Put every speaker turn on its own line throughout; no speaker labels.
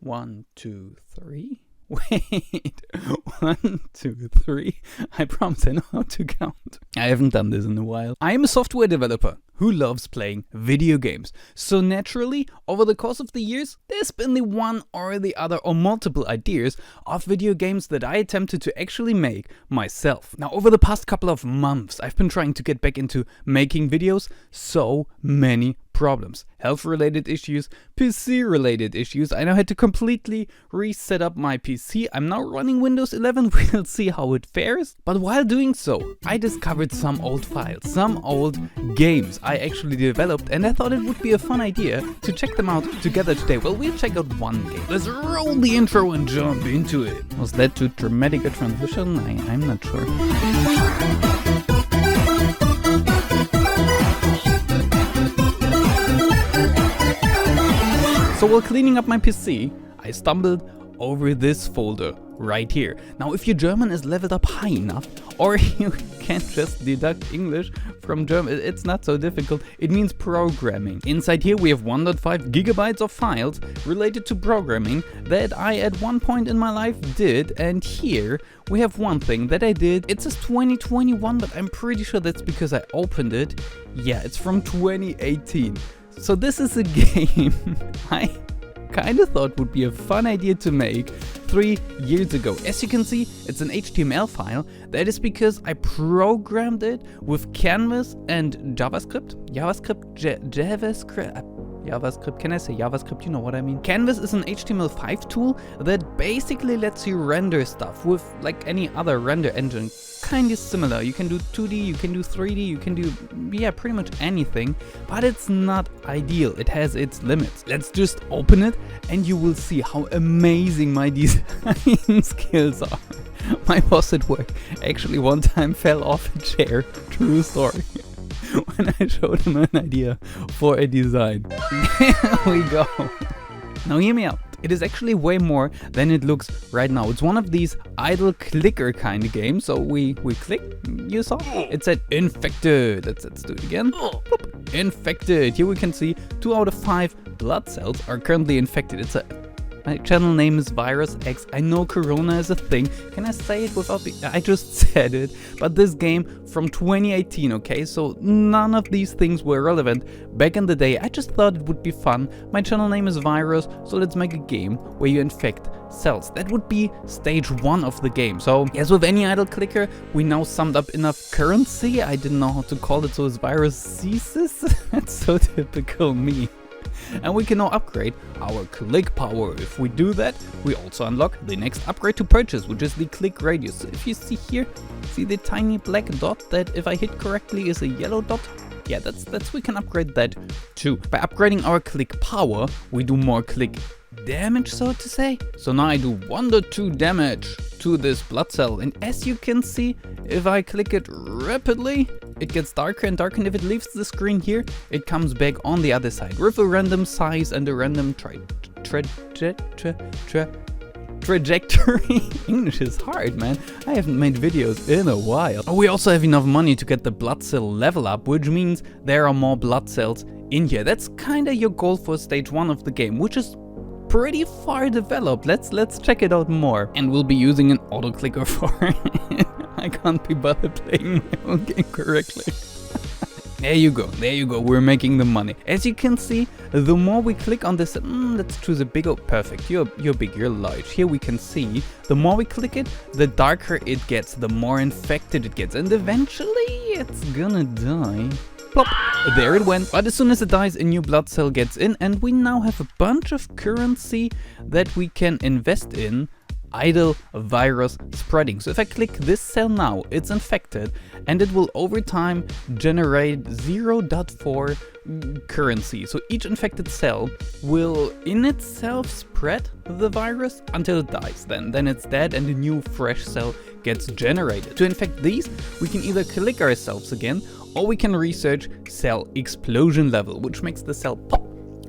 1, 2, 3. Wait, 1, 2, 3. I promise I know how to count. I haven't done this in a while. I am a software developer who loves playing video games. So naturally, over the course of the years, there's been the one or the other or multiple ideas of video games that I attempted to actually make myself. Now, over the past couple of months, I've been trying to get back into making videos. So many problems. Health-related issues, PC-related issues. I now had to completely reset up my PC. I'm now running Windows 11. We'll see how it fares. But while doing so, I discovered some old files, some old games I actually developed, and I thought it would be a fun idea to check them out together today. Well, we'll check out one game. Let's roll the intro and jump into it. Was that too dramatic a transition? I'm not sure. So while cleaning up my PC, I stumbled over this folder right here. Now, if your German is leveled up high enough, or you can just deduct English from German, it's not so difficult. It means programming. Inside here we have 1.5 gigabytes of files related to programming that I at one point in my life did, and here we have one thing that I did. It says 2021, but I'm pretty sure that's because I opened it. Yeah, it's from 2018. So this is a game I kind of thought would be a fun idea to make 3 years ago. As you can see, it's an HTML file. That is because I programmed it with Canvas and JavaScript. JavaScript, can I say JavaScript? You know what I mean. Canvas is an HTML5 tool that basically lets you render stuff with like any other render engine. Kind of similar. You can do 2D, you can do 3D, you can do, yeah, pretty much anything, but it's not ideal. It has its limits. Let's just open it and you will see how amazing my design skills are. My boss at work actually one time fell off a chair, true story, when I showed him an idea for a design. There we go. Now hear me out. It is actually way more than it looks right now. It's one of these idle clicker kind of games. So we click, you saw? It said infected. Let's do it again. Boop. Infected. Here we can see 2 out of 5 blood cells are currently infected. My channel name is VirusX. I know Corona is a thing. Can I say it without I just said it. But this game from 2018, okay? So none of these things were relevant back in the day. I just thought it would be fun. My channel name is Virus, so let's make a game where you infect cells. That would be stage 1 of the game. So as with any idle clicker, we now summed up enough currency. I didn't know how to call it, so it's Virusthesis. That's so typical me. And we can now upgrade our click power. If we do that, we also unlock the next upgrade to purchase, which is the click radius. So if you see here, see the tiny black dot that if I hit correctly is a yellow dot? Yeah, that's we can upgrade that too. By upgrading our click power, we do more click damage, so to say. So now I do 1.2 damage to this blood cell, and as you can see, if I click it rapidly, it gets darker and darker, and if it leaves the screen here, it comes back on the other side with a random size and a random trajectory. English is hard, man. I haven't made videos in a while. We also have enough money to get the blood cell level up, which means there are more blood cells in here. That's kinda your goal for stage 1 of the game, which is pretty far developed. Let's check it out more. And we'll be using an auto clicker for it. I can't be bothered playing my own game correctly. There you go, we're making the money. As you can see, the more we click on this, let's choose a bigger, perfect, you're big, you're large. Here we can see, the more we click it, the darker it gets, the more infected it gets, and eventually it's gonna die. Plop, there it went. But as soon as it dies, a new blood cell gets in, and we now have a bunch of currency that we can invest in idle virus spreading. So if I click this cell now, it's infected, and it will over time generate 0.4 currency. So each infected cell will in itself spread the virus until it dies. Then it's dead and a new fresh cell gets generated. To infect these, we can either click ourselves again, or we can research cell explosion level, which makes the cell pop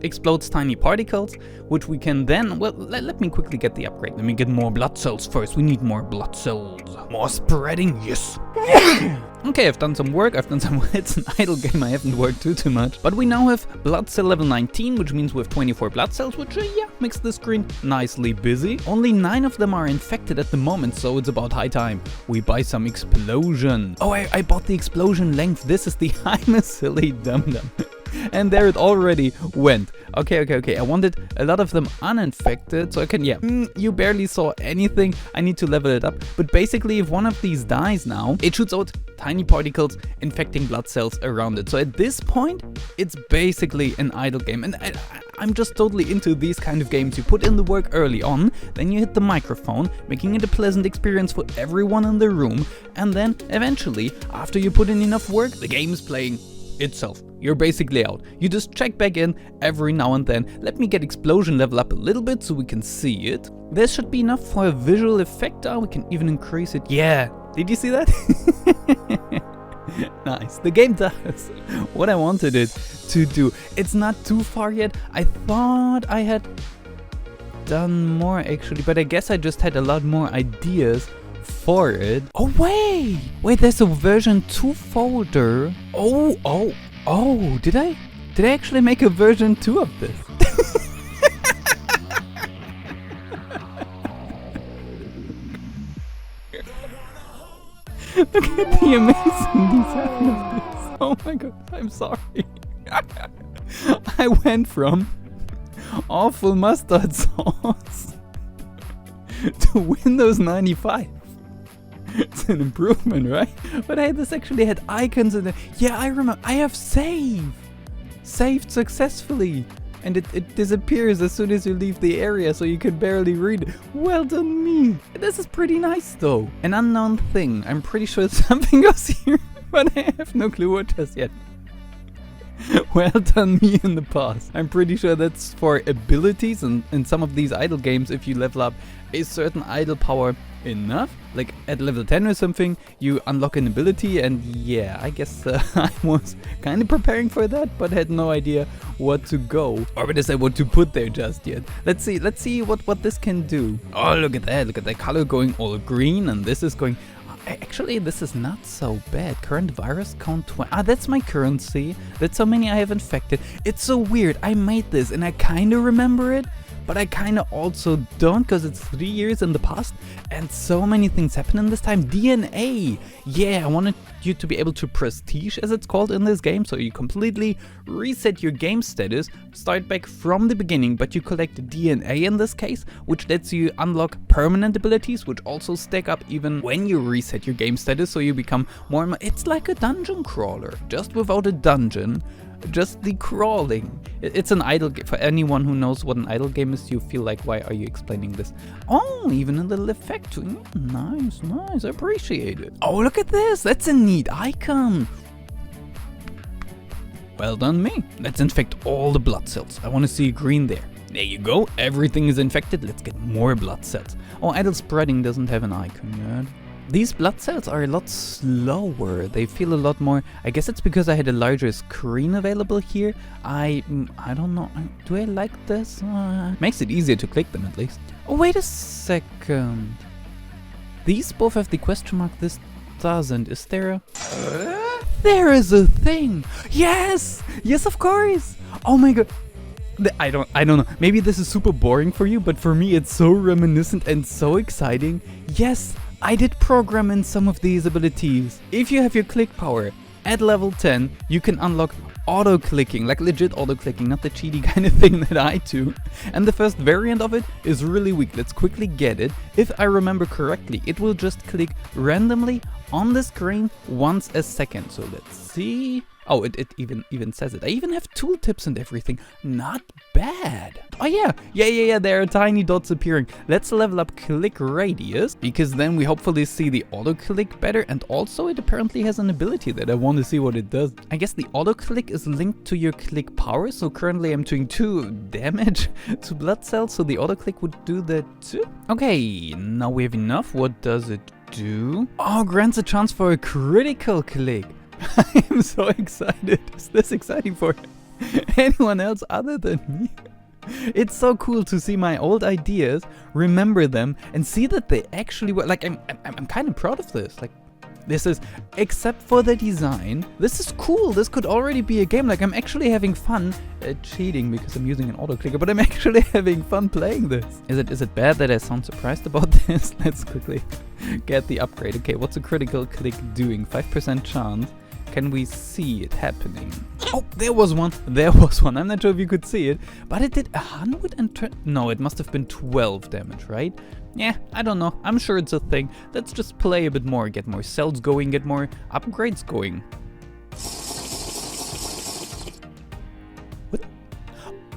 explodes tiny particles, which we can then, well, let me quickly get the upgrade. Let me get more blood cells first. We need more blood cells. More spreading, yes. Okay, I've done some work, it's an idle game, I haven't worked too much. But we now have blood cell level 19, which means we have 24 blood cells, which, yeah, makes the screen nicely busy. Only 9 of them are infected at the moment, so it's about high time we buy some explosion. Oh, I bought the explosion length. This is the I'm a silly dum-dum. And there it already went. Okay. I wanted a lot of them uninfected, so I can, yeah. You barely saw anything. I need to level it up. But basically, if one of these dies now, it shoots out tiny particles infecting blood cells around it. So at this point, it's basically an idle game. And I'm just totally into these kind of games. You put in the work early on, then you hit the microphone, making it a pleasant experience for everyone in the room. And then eventually, after you put in enough work, the game is playing itself. You're basically out. You just check back in every now and then. Let me get explosion level up a little bit so we can see it. This should be enough for a visual effect. We can even increase it. Yeah, did you see that? Nice. The game does what I wanted it to do. It's not too far yet. I thought I had done more actually, but I guess I just had a lot more ideas for it. Oh wait, there's a version 2 folder. Oh, did I actually make a version 2 of this? Look at the amazing design of this. Oh my god, I'm sorry. I went from awful mustard sauce to Windows 95. It's an improvement, right? But hey, this actually had icons in it. Yeah, I remember. I have saved successfully. And it disappears as soon as you leave the area, so you can barely read it. Well done me. This is pretty nice though. An unknown thing. I'm pretty sure something goes here, but I have no clue what just yet. Well done me in the past. I'm pretty sure that's for abilities, and in some of these idle games, if you level up a certain idle power enough, like at level 10 or something, you unlock an ability. And yeah, I guess I was kind of preparing for that, but had no idea what to go, or what is I want to put there just yet. Let's see what this can do. Oh, look at that color going all green, and this is going. Actually, this is not so bad. Current virus count 20. That's my currency. That's how many I have infected. It's so weird. I made this and I kind of remember it, but I kind of also don't, because it's 3 years in the past and so many things happen in this time. DNA. Yeah, I wanted you to be able to prestige, as it's called in this game, so you completely reset your game status, start back from the beginning, but you collect DNA in this case, which lets you unlock permanent abilities, which also stack up even when you reset your game status, so you become more and more. It's like a dungeon crawler, just without a dungeon. Just the crawling. It's an idle game. For anyone who knows what an idle game is, you feel like, why are you explaining this? Oh, even a little effect. Nice. I appreciate it. Oh, look at this. That's a neat icon. Well done me. Let's infect all the blood cells. I want to see green there. There you go. Everything is infected. Let's get more blood cells. Oh, idle spreading doesn't have an icon yet. These blood cells are a lot slower. They feel a lot more. I guess it's because I had a larger screen available here. I don't know. Do I like this? Makes it easier to click them at least. Oh, wait a second. These both have the question mark. This doesn't. Is there a... There is a thing. Yes, of course. Oh my god. I don't know. Maybe this is super boring for you, but for me it's so reminiscent and so exciting. Yes, I did program in some of these abilities. If you have your click power at level 10, you can unlock auto-clicking, like legit auto-clicking, not the cheaty kind of thing that I do. And the first variant of it is really weak. Let's quickly get it. If I remember correctly, it will just click randomly on the screen once a second. So let's see. Oh, it even says it. I even have tooltips and everything. Not bad. Oh yeah, there are tiny dots appearing. Let's level up click radius, because then we hopefully see the auto click better, and also it apparently has an ability that I want to see what it does. I guess the auto click is linked to your click power, so currently I'm doing 2 damage to blood cells, so the auto click would do that too. Okay, now we have enough. What does it do? Oh, grants a chance for a critical click. I am so excited. Is this exciting for anyone else other than me. It's so cool to see my old ideas, remember them, and see that they actually work. Like, I'm kind of proud of this. Like, this is, except for the design, this is cool. This could already be a game. Like, I'm actually having fun cheating because I'm using an auto clicker, but I'm actually having fun playing this. Is it bad that I sound surprised about this? Let's quickly get the upgrade. Okay, what's a critical click doing? 5% chance. Can we see it happening? Oh, there was one. There was one. I'm not sure if you could see it, but it did 120. No, it must have been 12 damage, right? Yeah, I don't know. I'm sure it's a thing. Let's just play a bit more, get more cells going, get more upgrades going. What?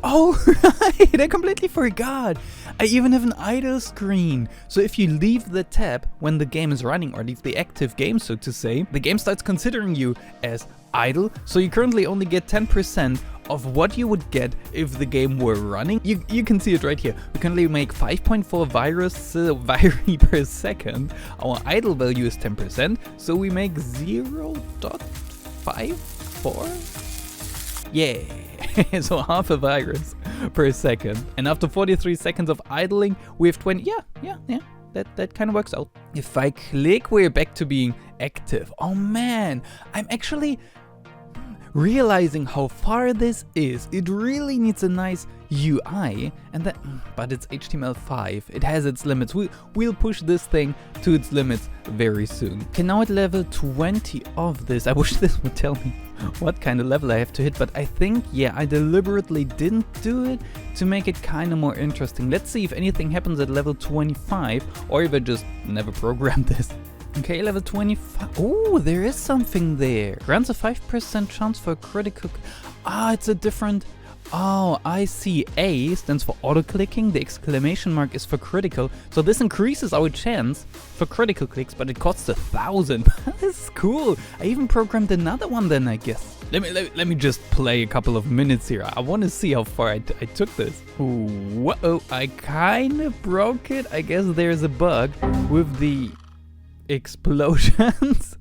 Oh, right! I completely forgot. I even have an idle screen. So if you leave the tab when the game is running, or leave the active game, so to say, the game starts considering you as idle. So you currently only get 10% of what you would get if the game were running. You can see it right here. We currently make 5.4 viri per second. Our idle value is 10%, so we make 0.54. Yeah. So half a virus per second. And after 43 seconds of idling, we have 20. Yeah. That kind of works out. If I click, we're back to being active. Oh man, I'm actually realizing how far this is. It really needs a nice UI, but it's HTML5. It has its limits. We'll push this thing to its limits very soon. Okay, now at level 20 of this, I wish this would tell me what kind of level I have to hit, but I think, yeah, I deliberately didn't do it to make it kind of more interesting. Let's see if anything happens at level 25, or if I just never programmed this. Okay, level 25. Oh, there is something there. Grants a 5% chance for a critical. It's a different. Oh, I see. A stands for auto-clicking. The exclamation mark is for critical. So this increases our chance for critical clicks, but it costs 1,000. This is cool. I even programmed another one then, I guess. Let me just play a couple of minutes here. I want to see how far I took this. Whoa, I kind of broke it. I guess there's a bug with the explosions.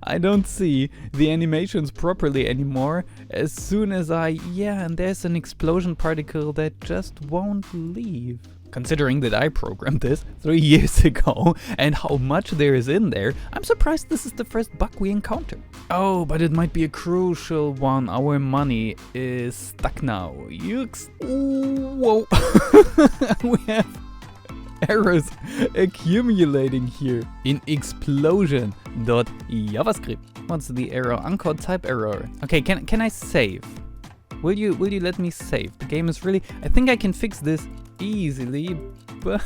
I don't see the animations properly anymore as soon as and there's an explosion particle that just won't leave. Considering that I programmed this 3 years ago and how much there is in there, I'm surprised this is the first bug we encounter. Oh, but it might be a crucial one. Our money is stuck now. Whoa. We have errors accumulating here in explosion.javascript. What's the error? Uncode type error. Okay, can I save? Will you let me save? The game is really, I think I can fix this easily, but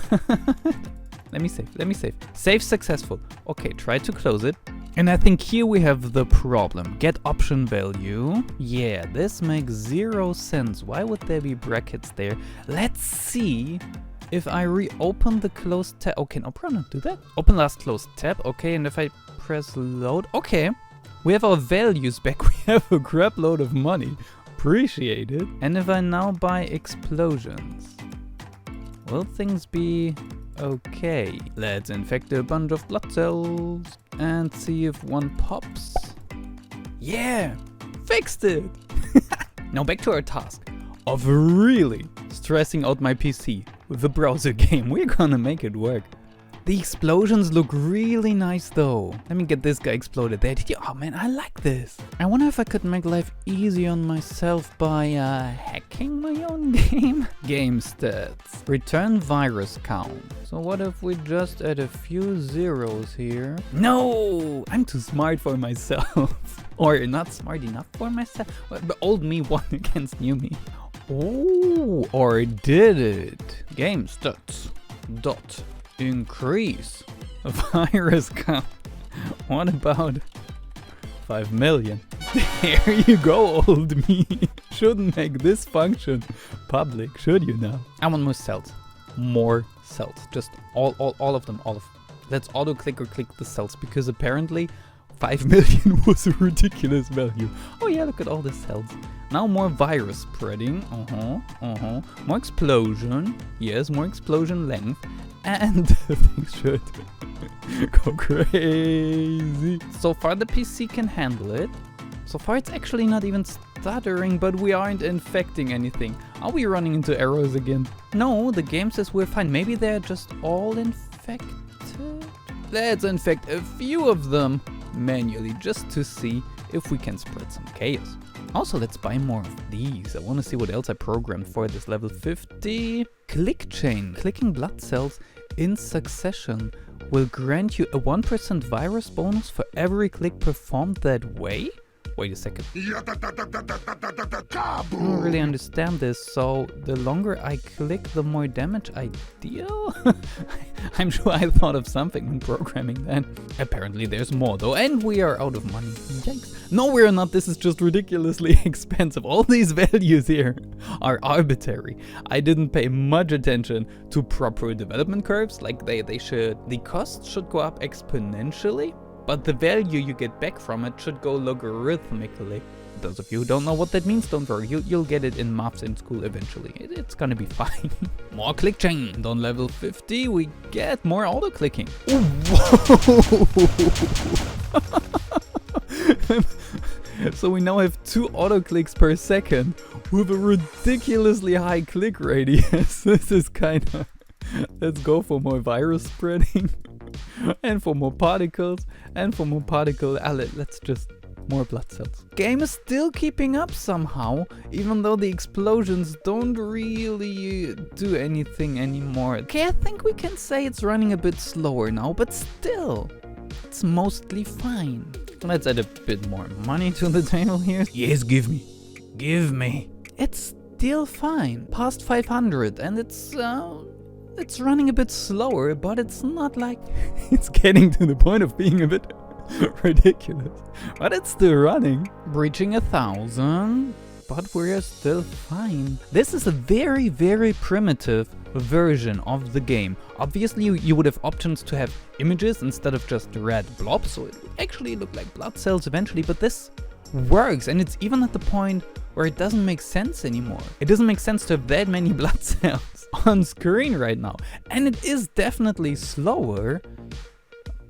let me save. Save successful. Okay, try to close it. And I think here we have the problem. Get option value. Yeah, this makes 0 sense. Why would there be brackets there? Let's see. If I reopen the closed tab, okay, no problem, do that. Open last closed tab, okay, and if I press load, okay. We have our values back, we have a crap load of money. Appreciate it. And if I now buy explosions, will things be okay? Let's infect a bunch of blood cells and see if one pops. Yeah, fixed it. Now back to our task of really stressing out my PC with the browser game. We're gonna make it work. The explosions look really nice though. Let me get this guy exploded there. Oh man, I like this. I wonder if I could make life easy on myself by hacking my own game. Game stats. Return virus count. So what if we just add a few zeros here? No, I'm too smart for myself. Or not smart enough for myself. But old me won against new me. Oh, or did it? Game stats. Dot. Increase virus count. What about 5 million? There you go, old me. Shouldn't make this function public, should you now? I want more cells. More cells. Just all of them. Let's auto click or click the cells because apparently 5 million was a ridiculous value. Oh yeah, look at all the cells. Now more virus spreading. More explosion. Yes, more explosion length. And things should go crazy. So far the PC can handle it. So far it's actually not even stuttering, but we aren't infecting anything. Are we running into errors again? No, the game says we're fine. Maybe they're just all infected? Let's infect a few of them manually just to see if we can spread some chaos. Also, let's buy more of these. I want to see what else I programmed for this level 50. Click chain. Clicking blood cells in succession will grant you a 1% virus bonus for every click performed that way? Wait a second. I don't really understand this, so the longer I click, the more damage I deal? I'm sure I thought of something when programming that. Apparently there's more though, and we are out of money. Yikes. No, we're not. This is just ridiculously expensive. All these values here are arbitrary. I didn't pay much attention to proper development curves, like they should. The cost should go up exponentially, but the value you get back from it should go logarithmically. Those of you who don't know what that means, don't worry, you'll get it in maths in school eventually. It's gonna be fine. More click chain. On level 50 we get more auto clicking. So we now have 2 auto clicks per second with a ridiculously high click radius. This is kinda... Let's go for more virus spreading. And for more particles, and for more particle, let's just more blood cells. Game is still keeping up somehow, even though the explosions don't really do anything anymore. Okay, I think we can say it's running a bit slower now, but still, it's mostly fine. Let's add a bit more money to the table here. Yes, give me. Give me. It's still fine. Past 500, and it's running a bit slower, but it's not like it's getting to the point of being a bit ridiculous. But it's still running. Breaching 1,000, but we're still fine. This is a very, very primitive version of the game. Obviously, you would have options to have images instead of just red blobs, so it would actually look like blood cells eventually, but this works, and it's even at the point where it doesn't make sense anymore. It doesn't make sense to have that many blood cells on screen right now. And it is definitely slower,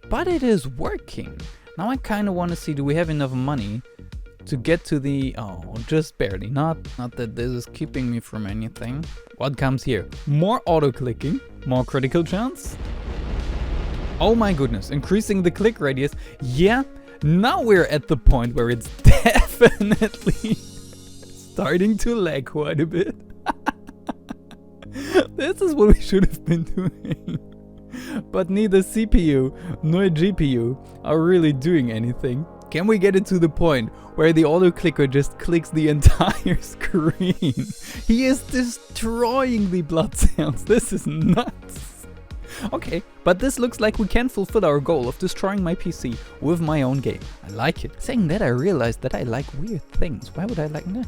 but it is working. Now I kind of want to see, do we have enough money to get to the... Oh, just barely. Not that this is keeping me from anything. What comes here? More auto-clicking, more critical chance. Oh my goodness, increasing the click radius. Yeah, now we're at the point where it's definitely starting to lag quite a bit. This is what we should have been doing. But neither CPU nor GPU are really doing anything. Can we get it to the point where the auto clicker just clicks the entire screen? He is destroying the blood cells. This is nuts. Okay, but this looks like we can fulfill our goal of destroying my PC with my own game. I like it. Saying that, I realized that I like weird things. Why would I like... Nah,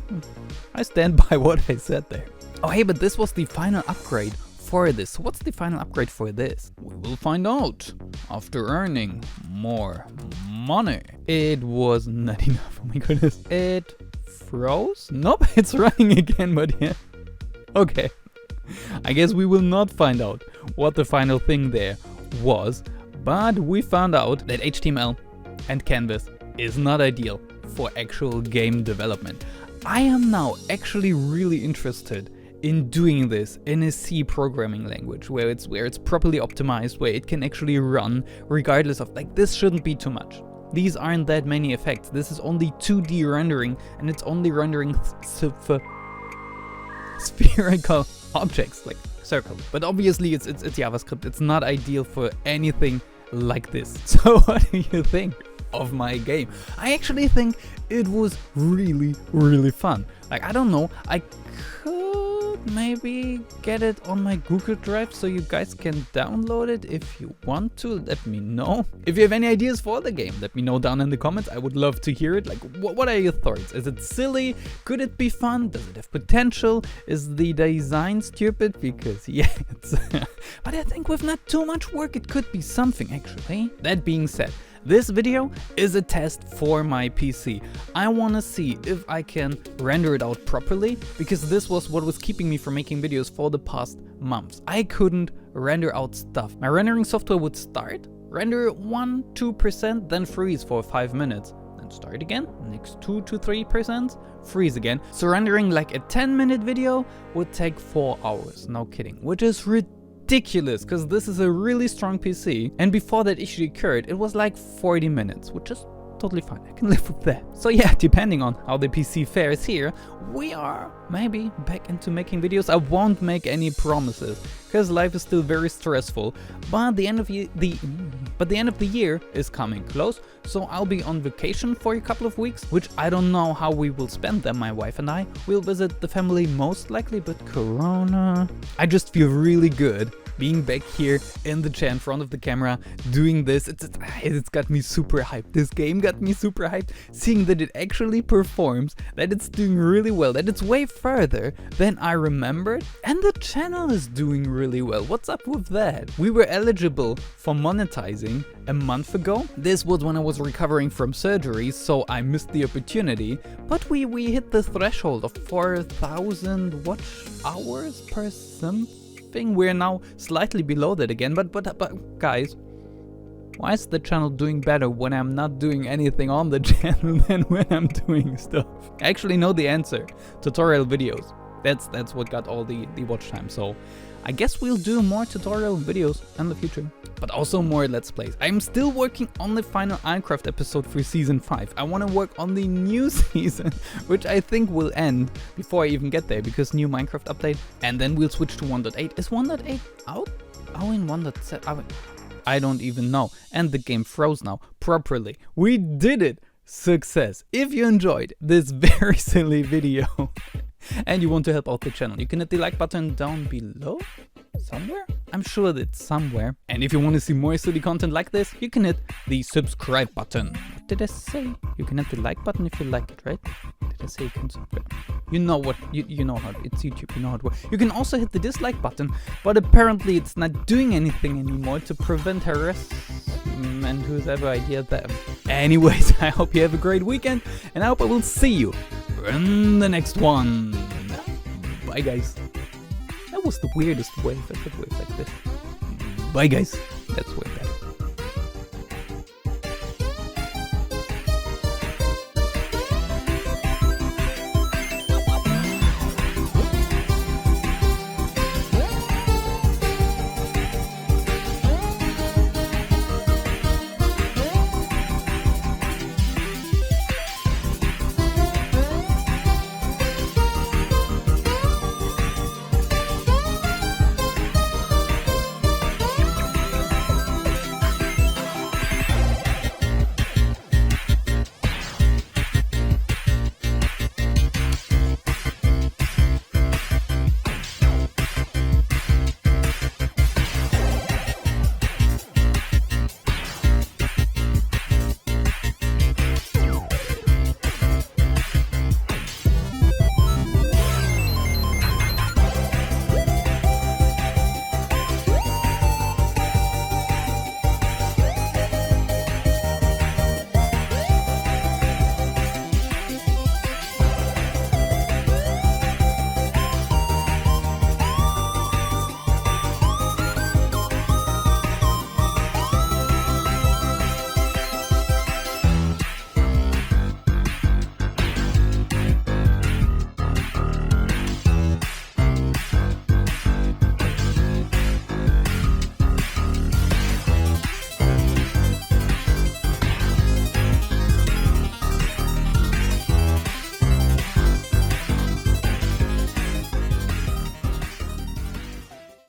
I stand by what I said there. Oh hey, but this was the final upgrade for this. So what's the final upgrade for this? We will find out after earning more money. It was not enough. Oh my goodness. It froze? Nope, it's running again, but yeah. Okay. I guess we will not find out what the final thing there was, but we found out that HTML and Canvas is not ideal for actual game development. I am now actually really interested in doing this in a C programming language where it's properly optimized, where it can actually run regardless of, like, this shouldn't be too much. These aren't that many effects. This is only 2D rendering, and it's only rendering spherical objects, like circles. But obviously it's JavaScript. It's not ideal for anything like this. So what do you think of my game? I actually think it was really, really fun. Like, I don't know, I could maybe get it on my Google Drive so you guys can download it if you want to. Let me know. If you have any ideas for the game, let me know down in the comments. I would love to hear it. Like, what are your thoughts? Is it silly? Could it be fun? Does it have potential? Is the design stupid? Because yeah, it's but I think with not too much work it could be something actually. That being said, this video is a test for my PC. I want to see if I can render it out properly, because this was what was keeping me from making videos for the past months. I couldn't render out stuff. My rendering software would start, render 1-2%, then freeze for 5 minutes. and start again. Next 2 to 3%, freeze again. So rendering like a 10-minute video would take 4 hours, no kidding, which is ridiculous because this is a really strong PC. And before that issue occurred, it was like 40 minutes, which is totally fine. I can live with that. So yeah, depending on how the PC fares here, we are maybe back into making videos. I won't make any promises because life is still very stressful. But the end of the year is coming close, so I'll be on vacation for a couple of weeks, which I don't know how we will spend them. My wife and I will visit the family most likely, but Corona. I just feel really good being back here in the chair in front of the camera doing this. It's got me super hyped. This game got me super hyped, seeing that it actually performs, that it's doing really well, that it's way further than I remembered, and the channel is doing really well. What's up with that? We were eligible for monetizing a month ago. This was when I was recovering from surgery, so I missed the opportunity, but we hit the threshold of 4,000 watch hours per something. We're now slightly below that again, but guys, why is the channel doing better when I'm not doing anything on the channel than when I'm doing stuff? I actually know the answer. Tutorial videos. That's what got all the watch time. So I guess we'll do more tutorial videos in the future, but also more Let's Plays. I'm still working on the final Minecraft episode for Season 5. I want to work on the new season, which I think will end before I even get there, because new Minecraft update, and then we'll switch to 1.8. Is 1.8 out? Oh, in 1.7? I don't even know. And the game froze now properly. We did it! Success! If you enjoyed this very silly video and you want to help out the channel, you can hit the like button down below somewhere. I'm sure that it's somewhere. And if you want to see more silly content like this, you can hit the subscribe button. What did I say? You can hit the like button if you like it, right? Did I say you can subscribe? You know what? You know how it's YouTube. You know how it works. You can also hit the dislike button, but apparently it's not doing anything anymore to prevent harassment, whoever idea that. Anyways, I hope you have a great weekend, and I hope I will see you in the next one. Bye, guys. That was the weirdest wave. I could wave like this. Bye, guys. That's weird.